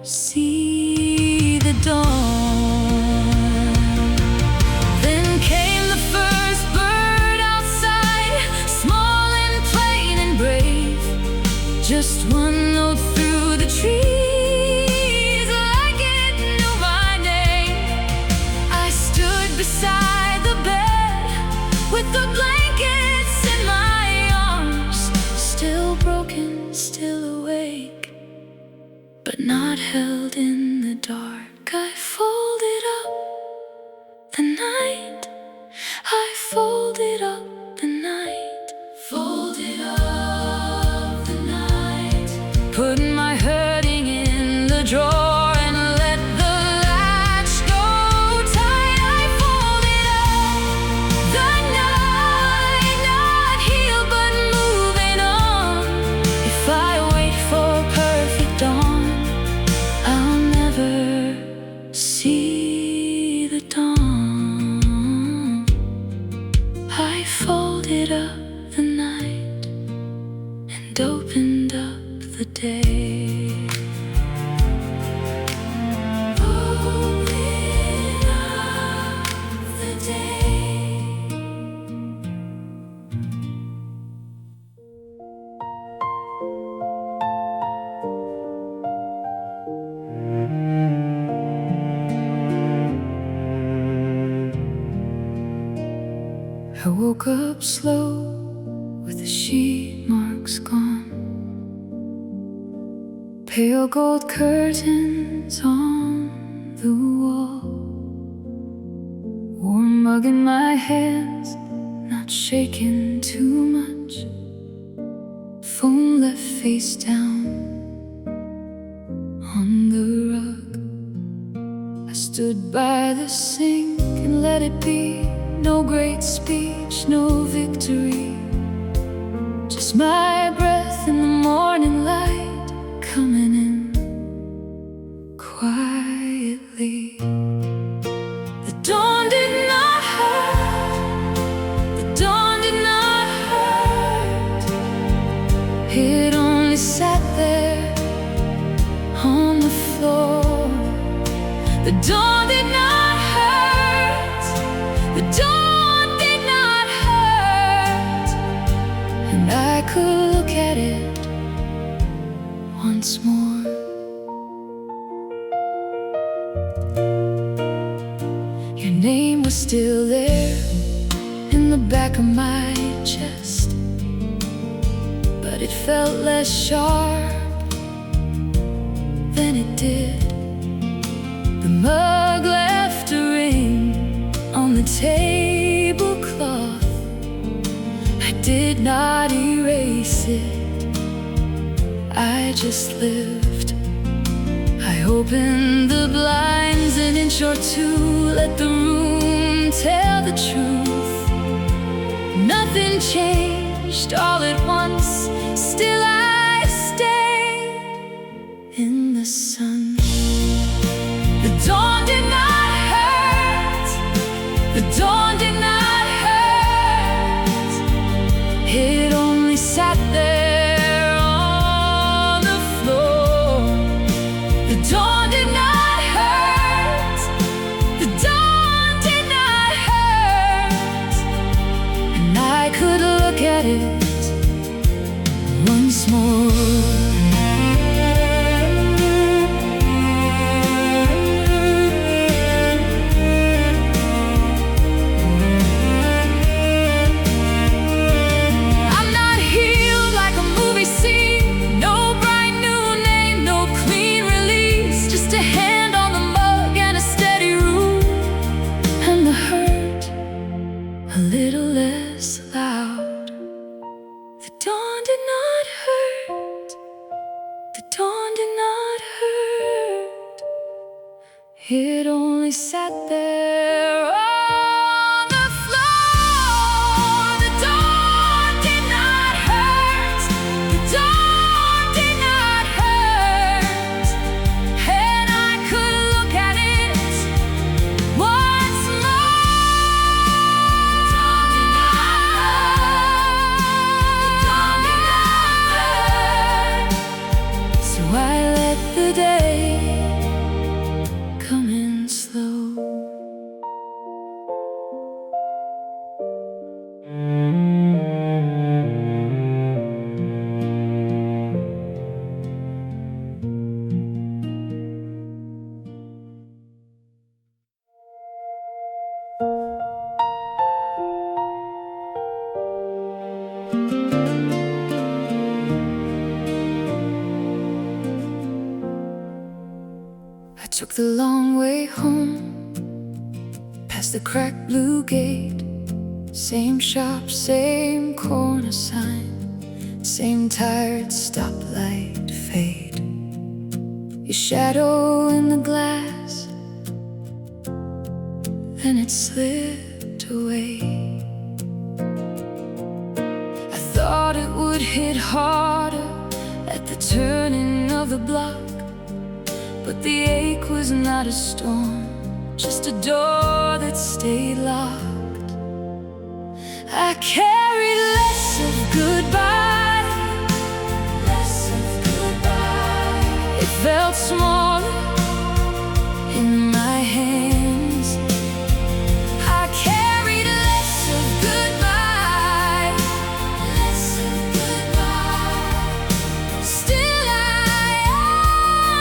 see the dawn. Then came the first bird outside, small and plain and brave, just one note through the trees, like it knew my name. I stood beside the bed with the blankets in my arms, still broken, still awake, but not held in the dark. I folded up the night, I folded up the night, folded up the night, put my hurting in the drawer and let the latch go tight. I folded up the night, not healed but moving on. If I wait for a perfect dawn, I'll never see the dawn. I folded up the night and opened up the day. Open up the day. I woke up slow with the sheet marks gone, pale gold curtains on the wall, warm mug in my hands, not shaking too much, phone left face down on the rug. I stood by the sink and it be. No great speech, no victory, just my breath in the morning light, coming in quietly. The dawn did not hurt, the dawn did not hurt. It only sat there on the floor. The dawn did not hurt, the dawn did not hurt. And I could look at it once more. Your name was still there in the back of my chest, but it felt less sharp than it did. The mug left a ring on the tablecloth. I did not erase it, I just lived. I opened the blinds an inch or two, let the room tell the truth. Nothing changed all at once, still I stayed in the sun. The dawn did not hurt, the dawn did not hurt. It only sat there on the floor. The dawn did not hurt, the dawn did not hurt. And I could look at it once more. A little less loud. The dawn did not hurt, the dawn did not hurt. It only sat there on the floor. The dawn did not hurt, the dawn did not hurt. And I could look at it once more. I let the day come in slow. I took the long way home, past the cracked blue gate. Same shop, same corner sign, same tired stoplight fade. Your shadow in the glass, then it slipped away. I thought it would hit harder at the turning of the block, but the ache was not a storm, just a door that stayed locked. I carried less of goodbye, less of goodbye. It felt smaller in my hands. I carried less of goodbye, less of goodbye. Still I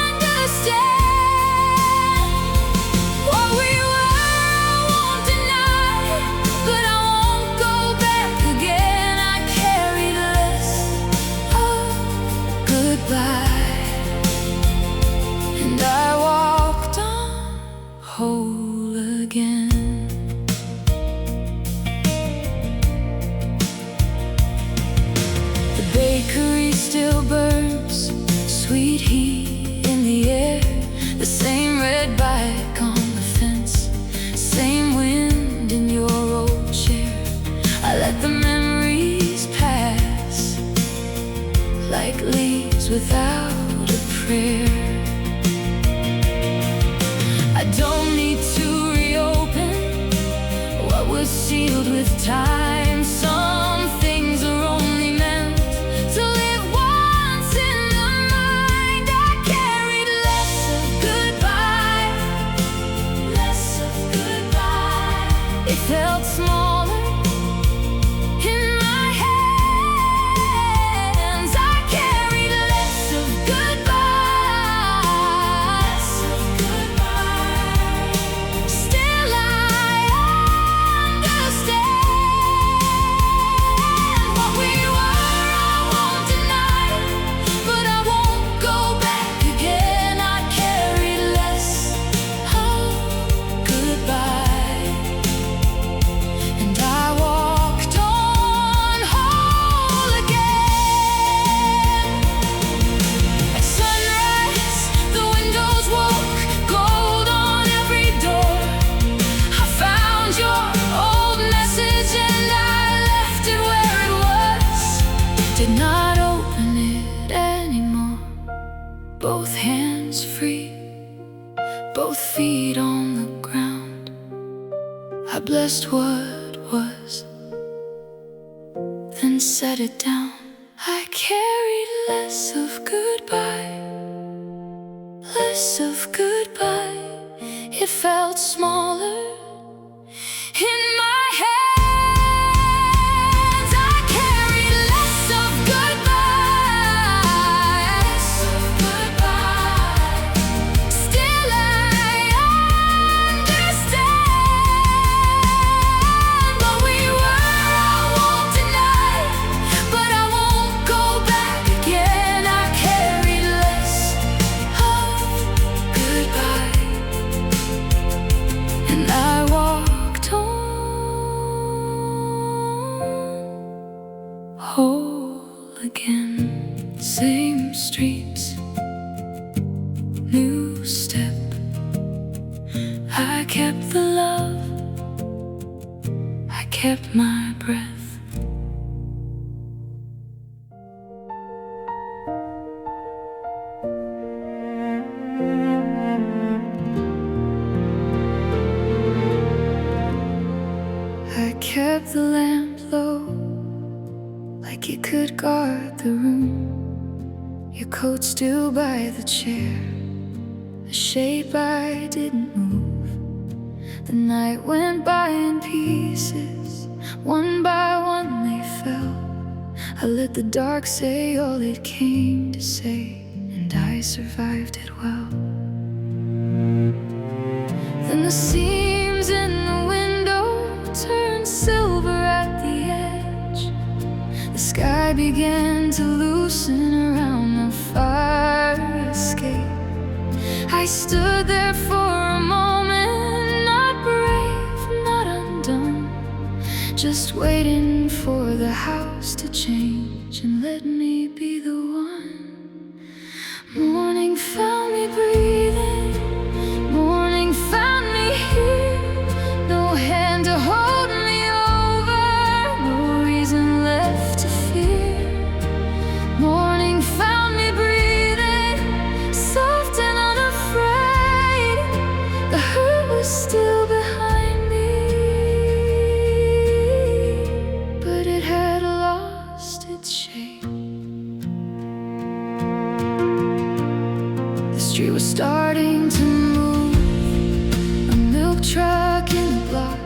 understand what we were, I won't deny, but I won't go back again. I carried less. without a prayer. I don't need to reopen what was sealed with time. Some things are only meant to live once in the mind. I carried less of goodbye, less of goodbye. It felt smaller in my hands. I carried less of goodbye, less of goodbye. Still I understand what we were. I won't deny it, but I won't go back again. I carried less of goodbye, and I walked on whole again. At sunrise, the windows woke, gold on every door. I found your old message and I left it where it was. Did not open it anymore. Both hands free, both feet on the ground. I blessed what was, then set it down. I carried less of goodbye, less of goodbye. It felt smaller in my hands. I carried less of goodbye, less of goodbye. Still I understand what we were. I won't deny it, but I won't go back again. I carried less of goodbye, and I walked on whole again. Same streets, new step. I kept the love, I kept my breath. I kept the lamp low, like it could guard the room. Your coat still by the chair, a shape I didn't move. The night went by in pieces, one by one they fell. I let the dark say all it came to say, and I survived it well. Then the seams in the window turned silver at the edge. The sky began to loosen around the fire escape. I stood there for a moment, not brave, not undone, just waiting for the house to change and let me be the one. Morning found me breathing, morning found me here. No hand to hold me over, no reason left to fear. Morning found me breathing, soft and unafraid. The hurt was still behind me, but it had lost its shape. The street was starting to move, a milk truck in the block.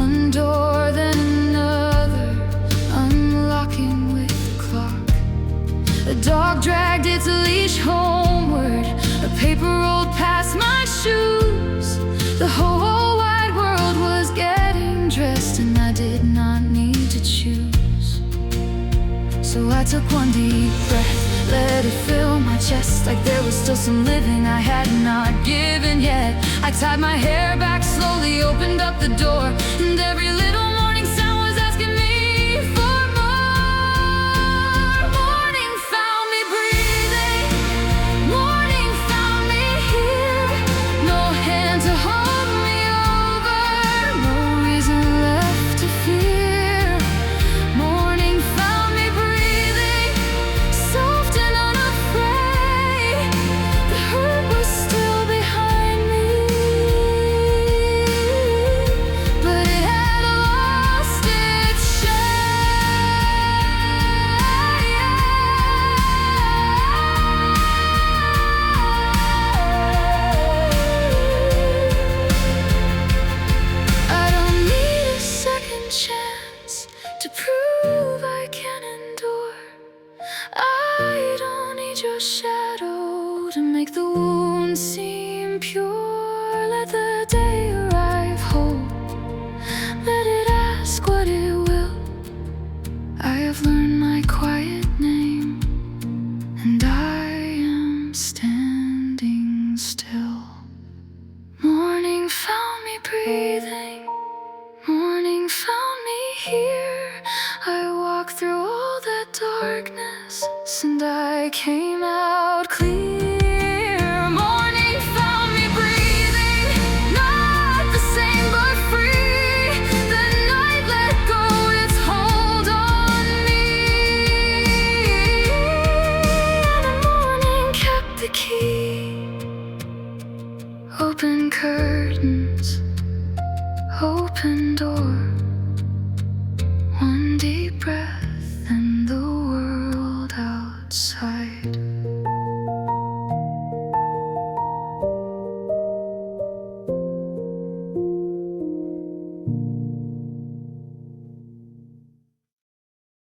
One door, then another, unlocking with the clock. The dog dragged its leash homeward, a paper rolled past my shoes. The whole wide world was getting dressed, and I did not need to choose. So I took one deep breath, let it fill my chest, like there was still some living I had not given yet. I tied my hair back slowly, opened up the door, and every little morning sound was asking me for more. Morning found me breathing, morning found me here. No hand to hold me over, no reason left to fear. Morning found me breathing, soft and close and I came out clear. Morning found me breathing, not the same but free. The night let go its hold on me, and the morning kept the key. Open curtains, open doors.